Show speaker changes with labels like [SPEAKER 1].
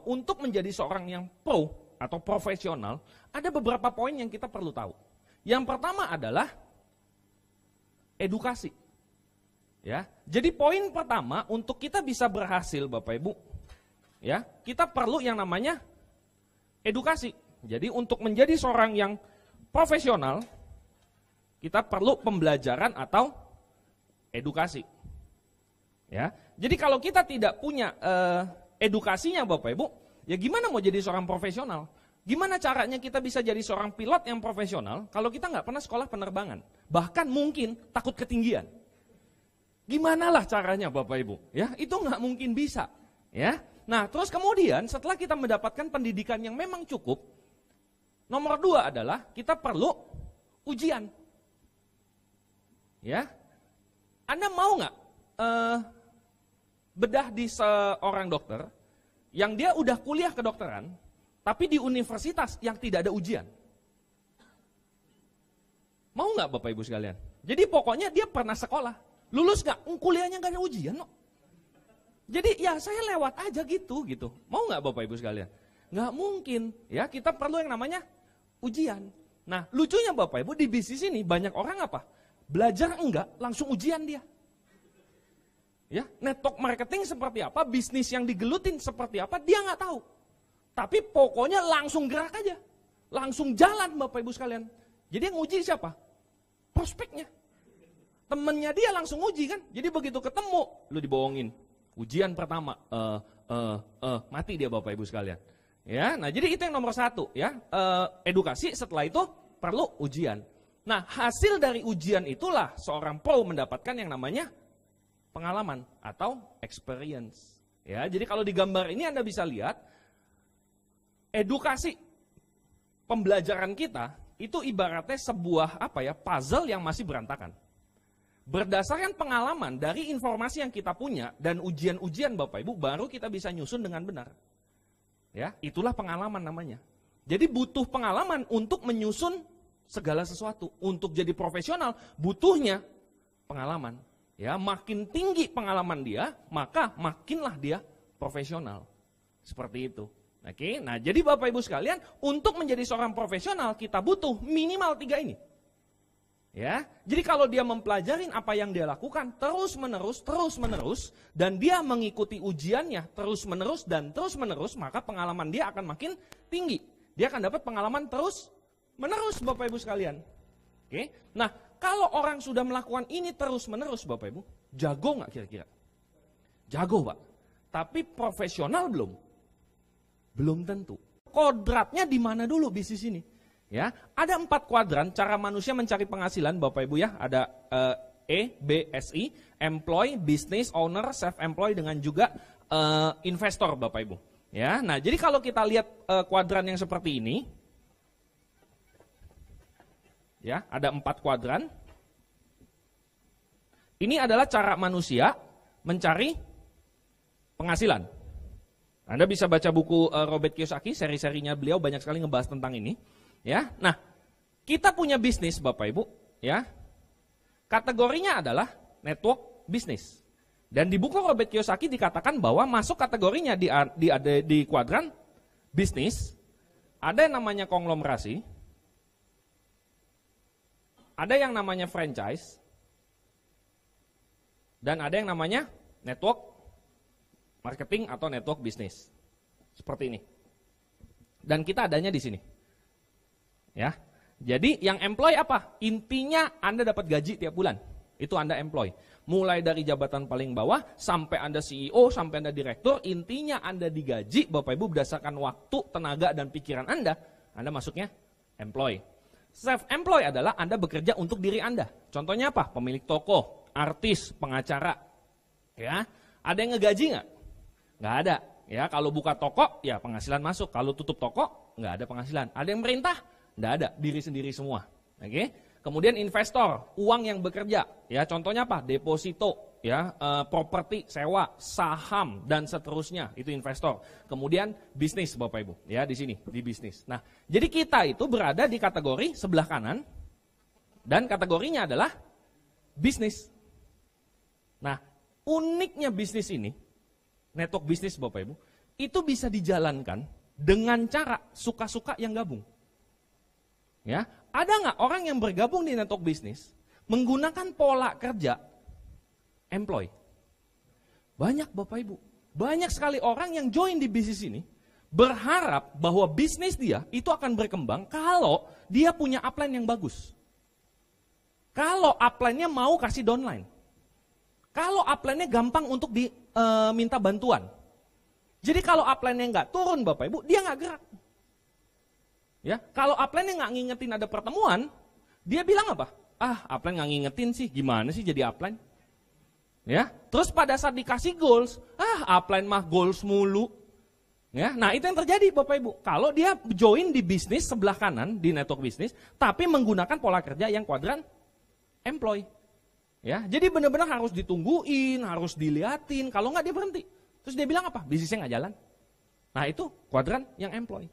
[SPEAKER 1] bahwa untuk menjadi seorang yang pro atau profesional, ada beberapa poin yang kita perlu tahu. Yang pertama adalah edukasi. Ya, jadi poin pertama untuk kita bisa berhasil, Bapak Ibu, ya, kita perlu yang namanya edukasi. Jadi untuk menjadi seorang yang profesional, kita perlu pembelajaran atau edukasi. Ya, jadi kalau kita tidak punya edukasinya, Bapak Ibu, ya gimana mau jadi seorang profesional? Gimana caranya kita bisa jadi seorang pilot yang profesional kalau kita nggak pernah sekolah penerbangan? Bahkan mungkin takut ketinggian. Gimana lah caranya, Bapak Ibu? Ya, itu nggak mungkin bisa. Ya, nah terus kemudian setelah kita mendapatkan pendidikan yang memang cukup, nomor 2 adalah kita perlu ujian. Ya, Anda mau nggak bedah di seorang dokter yang dia udah kuliah kedokteran, tapi di universitas yang tidak ada ujian? Mau nggak Bapak Ibu sekalian? Jadi pokoknya dia pernah sekolah, lulus nggak? Kuliahnya nggak ada ujian, no. Jadi ya saya lewat aja gitu. Mau nggak Bapak Ibu sekalian? Nggak mungkin. Ya, kita perlu yang namanya ujian. Nah, lucunya Bapak Ibu di bisnis ini banyak orang apa? Belajar enggak, langsung ujian dia. Ya, network marketing seperti apa, bisnis yang digelutin seperti apa, dia nggak tahu. Tapi pokoknya langsung gerak aja. Langsung jalan Bapak Ibu sekalian. Jadi yang uji siapa? Prospeknya. Temennya dia langsung uji kan. Jadi begitu ketemu, lu dibohongin. Ujian pertama, mati dia Bapak Ibu sekalian. Ya, nah jadi itu yang nomor 1 ya. Edukasi, setelah itu perlu ujian. Nah, hasil dari ujian itulah seorang pro mendapatkan yang namanya pengalaman atau experience. Ya, jadi kalau di gambar ini Anda bisa lihat edukasi pembelajaran kita itu ibaratnya sebuah puzzle yang masih berantakan. Berdasarkan pengalaman dari informasi yang kita punya dan ujian-ujian Bapak Ibu, baru kita bisa nyusun dengan benar. Ya, itulah pengalaman namanya. Jadi butuh pengalaman untuk menyusun segala sesuatu. Untuk jadi profesional butuhnya pengalaman. Ya, makin tinggi pengalaman dia, maka makinlah dia profesional. Seperti itu. Oke, nah jadi Bapak Ibu sekalian, untuk menjadi seorang profesional kita butuh minimal 3 ini. Ya, jadi kalau dia mempelajarin apa yang dia lakukan terus menerus, dan dia mengikuti ujiannya terus menerus, maka pengalaman dia akan makin tinggi. Dia akan dapat pengalaman terus menerus Bapak Ibu sekalian. Oke, nah kalau orang sudah melakukan ini terus menerus Bapak Ibu, jago nggak kira-kira? Jago Pak, tapi profesional belum? Belum tentu. Kodratnya di mana dulu bisnis ini? Ya, ada 4 kuadran cara manusia mencari penghasilan Bapak Ibu ya. Ada EBSI, employee, business owner, self-employed dengan juga investor Bapak Ibu. Ya, nah jadi kalau kita lihat kuadran yang seperti ini, ya ada 4 kuadran. Ini adalah cara manusia mencari penghasilan. Anda bisa baca buku Robert Kiyosaki, seri-serinya beliau banyak sekali ngebahas tentang ini. Ya, nah kita punya bisnis Bapak Ibu, ya kategorinya adalah network bisnis. Dan di buku Robert Kiyosaki dikatakan bahwa masuk kategorinya di kuadran bisnis, ada yang namanya konglomerasi, ada yang namanya franchise, dan ada yang namanya network marketing atau network bisnis. Seperti ini. Dan kita adanya di sini. Ya, jadi yang employee apa? Intinya Anda dapat gaji tiap bulan. Itu Anda employee. Mulai dari jabatan paling bawah sampai Anda CEO, sampai Anda direktur, intinya Anda digaji Bapak Ibu berdasarkan waktu, tenaga dan pikiran Anda masuknya employee. Self-employed adalah Anda bekerja untuk diri Anda. Contohnya apa? Pemilik toko, artis, pengacara. Ya, ada yang ngegaji nggak? Nggak ada. Ya, kalau buka toko, ya penghasilan masuk. Kalau tutup toko, nggak ada penghasilan. Ada yang merintah? Nggak ada, diri sendiri semua. Oke. Kemudian investor, uang yang bekerja. Ya, contohnya apa? Deposito, ya, properti, sewa, saham dan seterusnya. Itu investor. Kemudian bisnis Bapak Ibu, ya di sini, di bisnis. Nah, jadi kita itu berada di kategori sebelah kanan dan kategorinya adalah bisnis. Nah, uniknya bisnis ini, network bisnis Bapak Ibu, itu bisa dijalankan dengan cara suka-suka yang gabung. Ya, ada nggak orang yang bergabung di network bisnis menggunakan pola kerja employee? Banyak Bapak Ibu. Banyak sekali orang yang join di bisnis ini berharap bahwa bisnis dia itu akan berkembang kalau dia punya upline yang bagus. Kalau upline-nya mau kasih downline. Kalau upline-nya gampang untuk diminta bantuan. Jadi kalau upline-nya nggak turun Bapak Ibu, dia nggak gerak. Ya, kalau upline-nya nggak ngingetin ada pertemuan, dia bilang apa? Upline nggak ngingetin sih, gimana sih jadi upline? Ya, terus pada saat dikasih goals, upline mah goals mulu. Ya, nah itu yang terjadi Bapak Ibu. Kalau dia join di bisnis sebelah kanan di network bisnis, tapi menggunakan pola kerja yang kuadran employee. Ya, jadi benar-benar harus ditungguin, harus diliatin. Kalau nggak dia berhenti. Terus dia bilang apa? Bisnisnya nggak jalan. Nah itu kuadran yang employee.